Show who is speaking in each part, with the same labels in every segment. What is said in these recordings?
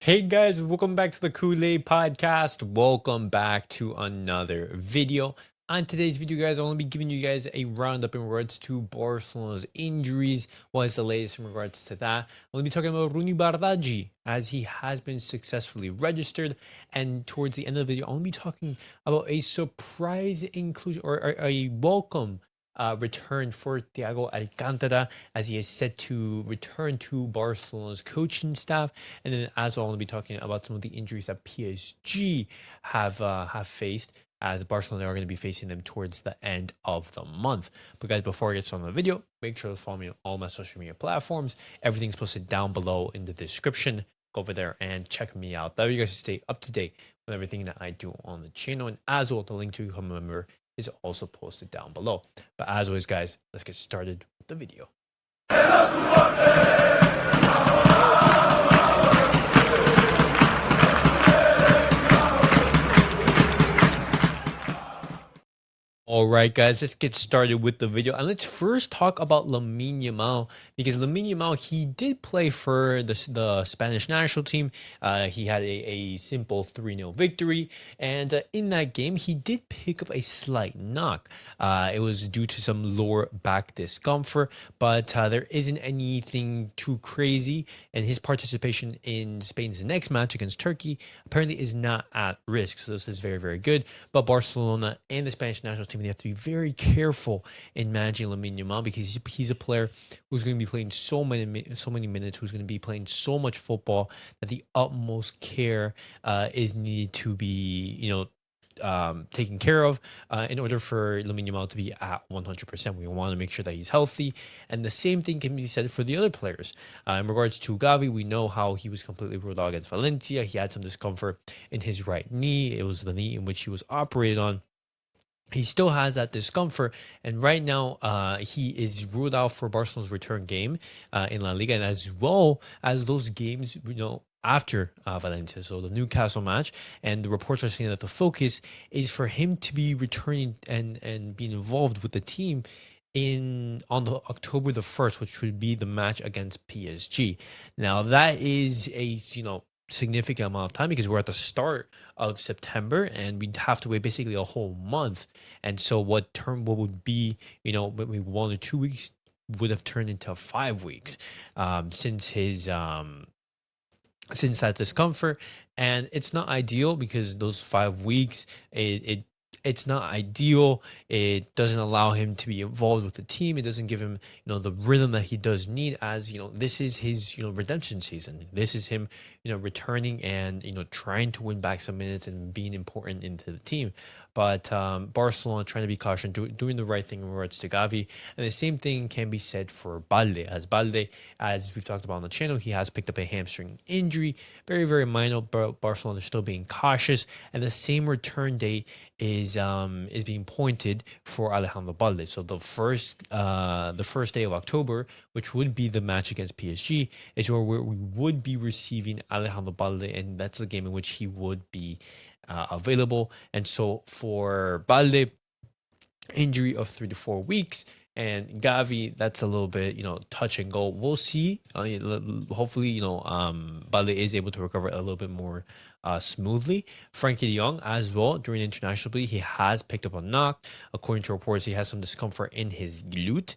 Speaker 1: Hey guys, welcome back to the Kool-Aid Podcast. Welcome back to another video. On today's video, guys, I want to be giving you guys a roundup in regards to Barcelona's injuries. What is the latest in regards to that? I'm going to be talking about Rooney Bardghji, as he has been successfully registered. And towards the end of the video, I want to be talking about a surprise inclusion or a welcome return for Thiago Alcantara, as he is set to return to Barcelona's coaching staff. And then as well, I want to be talking about some of the injuries that PSG have faced, as Barcelona are going to be facing them towards the end of the month. But guys, before I get started on the video, make sure to follow me on all my social media platforms. Everything's posted down below in the description. Go over there and check me out. That way you guys stay up to date with everything that I do on the channel. And as well, the link to become a member is also posted down below. But as always, guys, let's get started with the video. All right, guys, let's get started with the video. And let's first talk about Lamine Yamal, because Lamine Yamal, he did play for the Spanish national team. He had a simple 3-0 victory. And in that game, he did pick up a slight knock. It was due to some lower back discomfort, but there isn't anything too crazy. And his participation in Spain's next match against Turkey apparently is not at risk. So this is very, very good. But Barcelona and the Spanish national team, they have to be very careful in managing Lamine Yamal, because he's a player who's going to be playing so many minutes, who's going to be playing so much football, that the utmost care is needed to be, taken care of in order for Lamine Yamal to be at 100%. We want to make sure that he's healthy, and the same thing can be said for the other players. In regards to Gavi, we know how he was completely ruled out against Valencia. He had some discomfort in his right knee. It was the knee in which he was operated on. He still has that discomfort, and right now he is ruled out for Barcelona's return game in La Liga, and as well as those games, after Valencia, so the Newcastle match. And the reports are saying that the focus is for him to be returning and being involved with the team on the October the 1st, which would be the match against PSG. Now that is a significant amount of time, because we're at the start of September and we'd have to wait basically a whole month. And so what would be, maybe 1 or 2 weeks would have turned into 5 weeks since that discomfort. And it's not ideal, because those 5 weeks, it's not ideal. It doesn't allow him to be involved with the team. It doesn't give him, the rhythm that he does need, as, this is his, redemption season. This is him, returning and, trying to win back some minutes and being important into the team. But Barcelona trying to be cautious, doing the right thing in regards to Gavi. And the same thing can be said for Balde. As we've talked about on the channel, he has picked up a hamstring injury. Very, very minor, but Barcelona is still being cautious. And the same return date is being pointed for Alejandro Balde. So the first day of October, which would be the match against PSG, is where we would be receiving Alejandro Balde, and that's the game in which he would be available. And so for Balde, injury of 3 to 4 weeks. And Gavi, that's a little bit, touch and go. We'll see. Hopefully, Balde is able to recover a little bit more smoothly. Frenkie de Jong as well, during international play, he has picked up a knock. According to reports, he has some discomfort in his glute.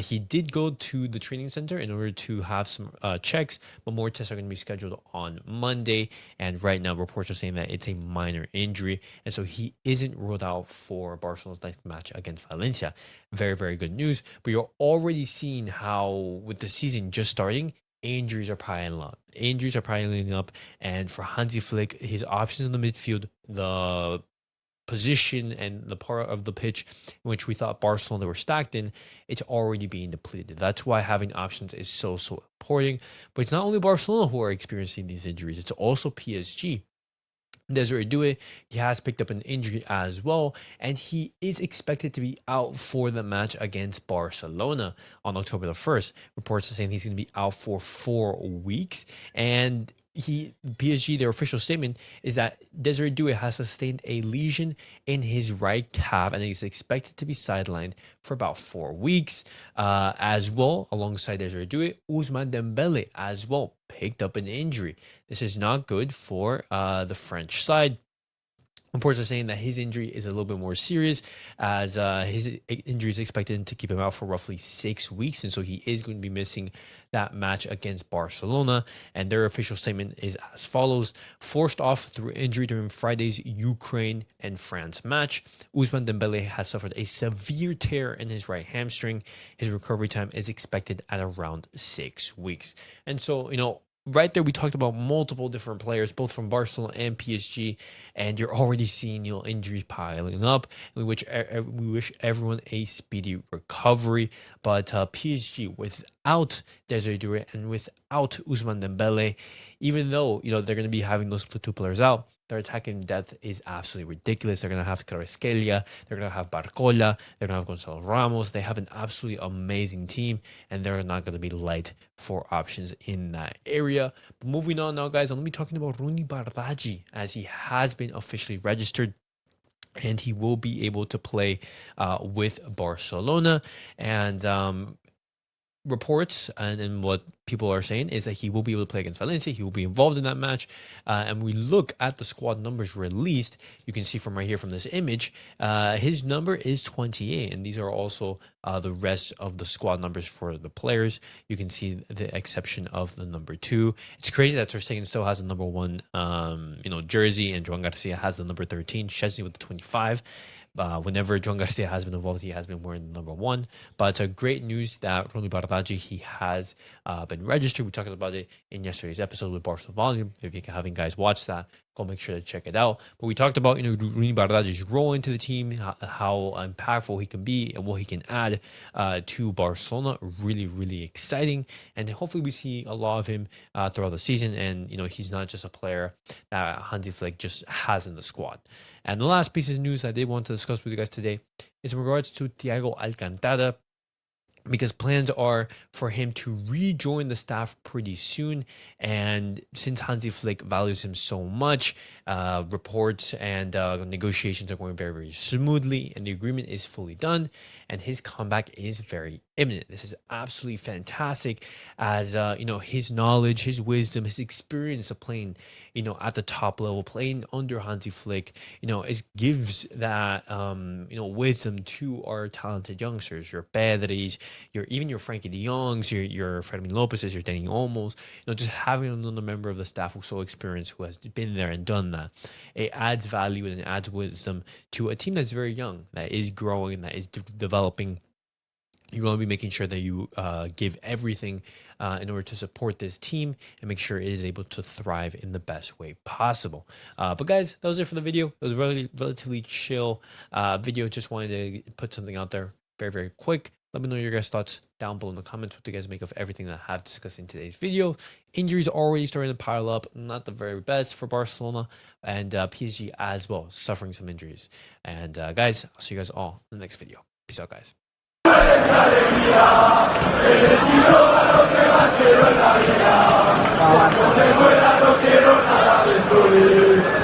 Speaker 1: He did go to the training center in order to have some checks, but more tests are going to be scheduled on Monday. And right now, reports are saying that it's a minor injury, and so he isn't ruled out for Barcelona's next match against Valencia. Very, very good news. But you're already seeing how, with the season just starting, injuries are piling up. And for Hansi Flick, his options in the midfield, the position and the part of the pitch in which we thought Barcelona were stacked in, it's already being depleted. That's why having options is so important. But it's not only Barcelona who are experiencing these injuries, it's also PSG. Doué, he has picked up an injury as well, and he is expected to be out for the match against Barcelona on October the 1st. Reports are saying he's going to be out for 4 weeks, and PSG, their official statement is that Desiree Doué has sustained a lesion in his right calf and is expected to be sidelined for about 4 weeks. As well, alongside Desiree Doué, Ousmane Dembélé as well picked up an injury. This is not good for the French side. Reports are saying that his injury is a little bit more serious, as his injury is expected to keep him out for roughly 6 weeks. And so he is going to be missing that match against Barcelona. And their official statement is as follows: forced off through injury during Friday's Ukraine and France match, Ousmane Dembélé has suffered a severe tear in his right hamstring. His recovery time is expected at around 6 weeks. And so, right there, we talked about multiple different players, both from Barcelona and PSG, and you're already seeing injuries piling up. We wish everyone a speedy recovery. But PSG, without Desiree Doué and without Ousmane Dembélé, even though they're going to be having those two players out, their attacking depth is absolutely ridiculous. They're going to have Kvaratskhelia, they're going to have Barcola, they're going to have Gonzalo Ramos. They have an absolutely amazing team, and they're not going to be light for options in that area. But moving on now, guys, I'm going to be talking about Rooney Bardghji, as he has been officially registered and he will be able to play with Barcelona. And reports and what people are saying is that he will be able to play against Valencia. He will be involved in that match. And we look at the squad numbers released. You can see from right here from this image, his number is 28. And these are also the rest of the squad numbers for the players. You can see the exception of the number 2. It's crazy that Ter Stegen still has the number 1 jersey, and Joan Garcia has the number 13, Chesney with the 25. Whenever Joan Garcia has been involved, he has been wearing the number 1. But great news that Rooney Bardghji, he has been registered. We talked about it in yesterday's episode with Barcelona Volume. If you haven't guys watched that, go make sure to check it out. But we talked about Rooney Bardghji's role into the team, how impactful he can be, and what he can add to Barcelona. Really, really exciting. And hopefully we see a lot of him throughout the season. And he's not just a player that Hansi Flick just has in the squad. And the last piece of news I did want to discuss with you guys today is in regards to Thiago Alcantara, because plans are for him to rejoin the staff pretty soon. And since Hansi Flick values him so much, reports and negotiations are going very, very smoothly, and the agreement is fully done, and his comeback is very imminent. This is absolutely fantastic, as his knowledge, his wisdom, his experience of playing at the top level, playing under Hansi Flick, it gives that wisdom to our talented youngsters, your Pedris, even your Frenkie de Jongs, your Fermin Lopez's, your Danny Olmos. Just having another member of the staff who's so experienced, who has been there and done that, it adds value and it adds wisdom to a team that's very young, that is growing, that is developing. You want to be making sure that you give everything in order to support this team and make sure it is able to thrive in the best way possible. But guys, that was it for the video. It was a relatively chill video. Just wanted to put something out there very, very quick. Let me know your guys' thoughts down below in the comments. What do you guys make of everything that I have discussed in today's video? Injuries are already starting to pile up. Not the very best for Barcelona, and PSG as well, suffering some injuries. And guys, I'll see you guys all in the next video. Peace out, guys. Alegría,